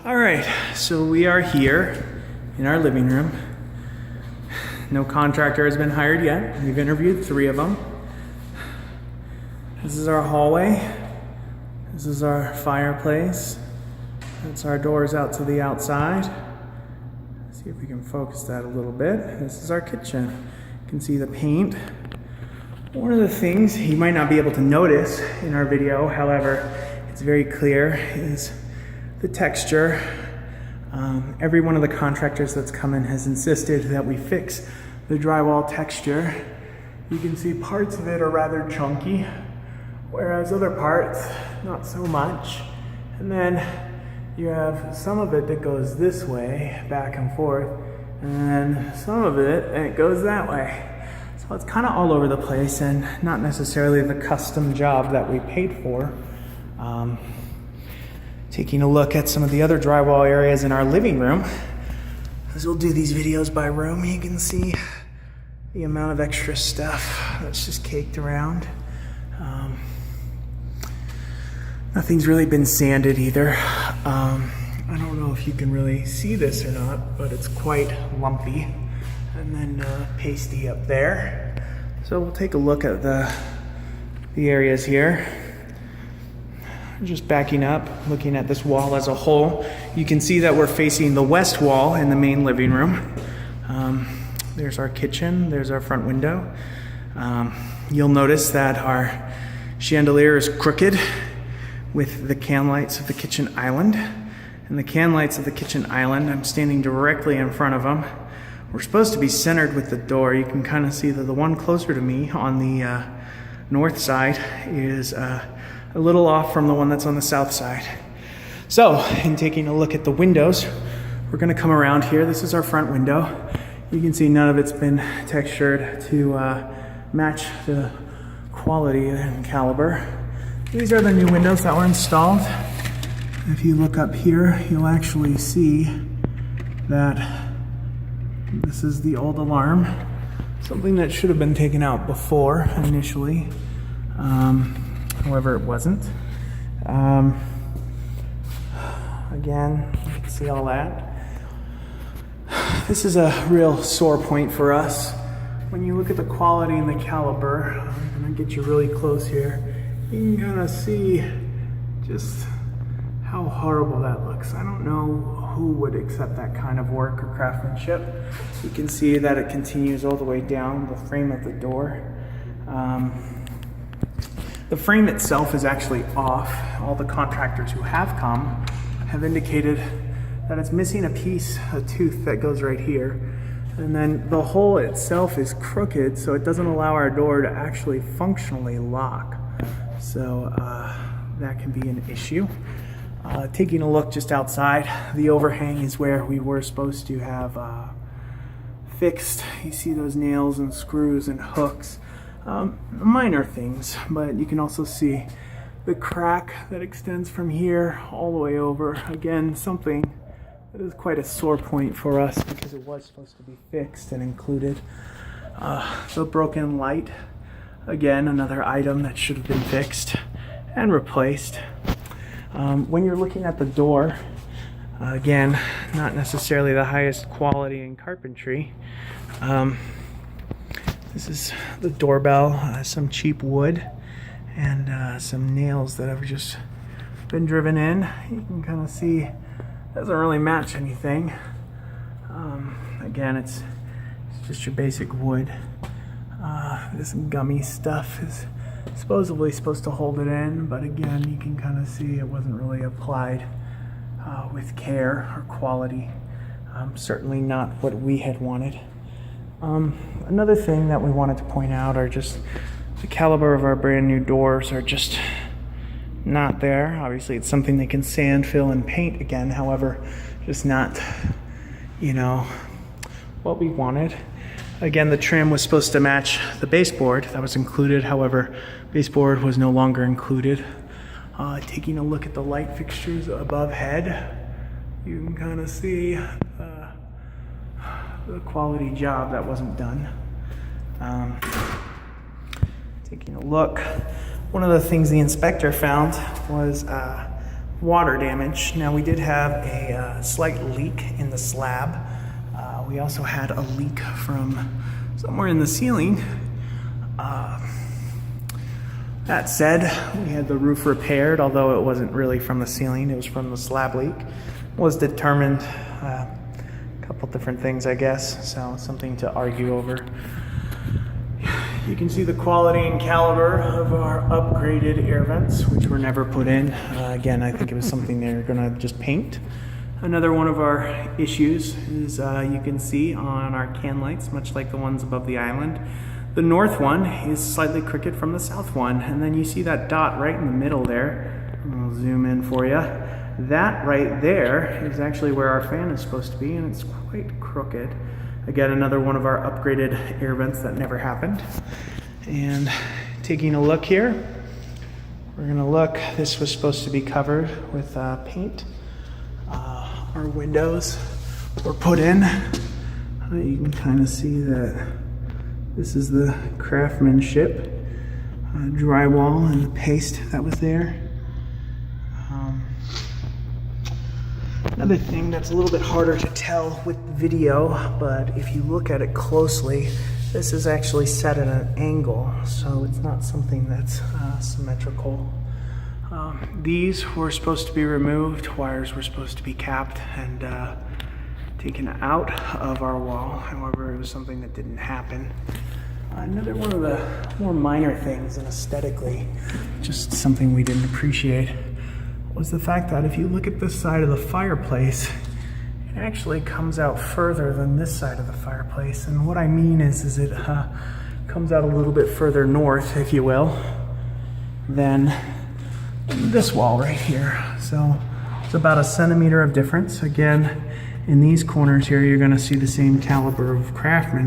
All right, so we are here in our living room. No contractor has been hired yet. We've interviewed 3 of them. This is our hallway. This is our fireplace. That's our doors out to the outside. Let's see if we can focus that a little bit. This is our kitchen. You can see the paint. One of the things you might not be able to notice in our video, however, it's very clear, is the texture. Every one of the contractors that's come in has insisted that we fix the drywall texture. You can see parts of it are rather chunky, whereas other parts, not so much. And then you have some of it that goes this way, back and forth, and then some of it, and it goes that way. So it's kind of all over the place and not necessarily the custom job that we paid for. Taking a look at some of the other drywall areas in our living room. As we'll do these videos by room, you can see the amount of extra stuff that's just caked around. Nothing's really been sanded either. I don't know if you can really see this or not, but it's quite lumpy and then pasty up there. So we'll take a look at the areas here. Just backing up, looking at this wall as a whole, you can see that we're facing the west wall in the main living room. There's our kitchen, there's our front window. You'll notice that our chandelier is crooked with the can lights of the kitchen island. And the can lights of the kitchen island, I'm standing directly in front of them. We're supposed to be centered with the door. You can kind of see that the one closer to me on the north side is a little off from the one that's on the south side. So, in taking a look at the windows, we're gonna come around here. This is our front window. You can see none of it's been textured to match the quality and caliber. These are the new windows that were installed. If you look up here, you'll actually see that this is the old alarm, something that should have been taken out before initially. However, it wasn't. Again, you can see all that. This is a real sore point for us. When you look at the quality and the caliber, I'm gonna get you really close here. You can kind of see just how horrible that looks. I don't know who would accept that kind of work or craftsmanship. You can see that it continues all the way down the frame of the door. The frame itself is actually off. All the contractors who have come have indicated that it's missing a piece, a tooth that goes right here. And then the hole itself is crooked, so it doesn't allow our door to actually functionally lock. So that can be an issue. Taking a look just outside, the overhang is where we were supposed to have fixed. You see those nails and screws and hooks. Minor things, but you can also see the crack that extends from here all the way over. Again, something that is quite a sore point for us because it was supposed to be fixed and included. The broken light, again, another item that should have been fixed and replaced. When you're looking at the door, again, not necessarily the highest quality in carpentry. This is the doorbell, some cheap wood, and some nails that have just been driven in. You can kind of see it doesn't really match anything. Again, it's just your basic wood. This gummy stuff is supposedly supposed to hold it in, but again, you can kind of see it wasn't really applied with care or quality. Certainly not what we had wanted. Another thing that we wanted to point out are just the caliber of our brand new doors are just not there. Obviously, it's something they can sand, fill, and paint again. However, just not, what we wanted. Again, the trim was supposed to match the baseboard that was included. However, baseboard was no longer included. Taking a look at the light fixtures above head, you can kind of see the quality job that wasn't done. Taking a look, one of the things the inspector found was water damage. Now we did have a slight leak in the slab. We also had a leak from somewhere in the ceiling. That said, we had the roof repaired, although it wasn't really from the ceiling, it was from the slab leak. Was determined a couple different things, I guess, so something to argue over. You can see the quality and caliber of our upgraded air vents, which were never put in. Again, I think it was something they're gonna just paint. Another one of our issues is you can see on our can lights, much like the ones above the island, the north one is slightly crooked from the south one. And then you see that dot right in the middle there. I'll zoom in for you. That right there is actually where our fan is supposed to be, and it's quite crooked. Again, another one of our upgraded air vents that never happened. And taking a look here, we're gonna look, this was supposed to be covered with paint. Our windows were put in. You can kind of see that this is the craftsmanship, drywall and the paste that was there. Another thing that's a little bit harder to tell with video, but if you look at it closely, this is actually set at an angle, so it's not something that's symmetrical. These were supposed to be removed, wires were supposed to be capped and taken out of our wall. However, it was something that didn't happen. Another one of the more minor things, and aesthetically, just something we didn't appreciate, was the fact that if you look at this side of the fireplace, it actually comes out further than this side of the fireplace. And what I mean is it comes out a little bit further north, if you will, than this wall right here. So it's about a centimeter of difference. Again, in these corners here, you're gonna see the same caliber of craftsmanship.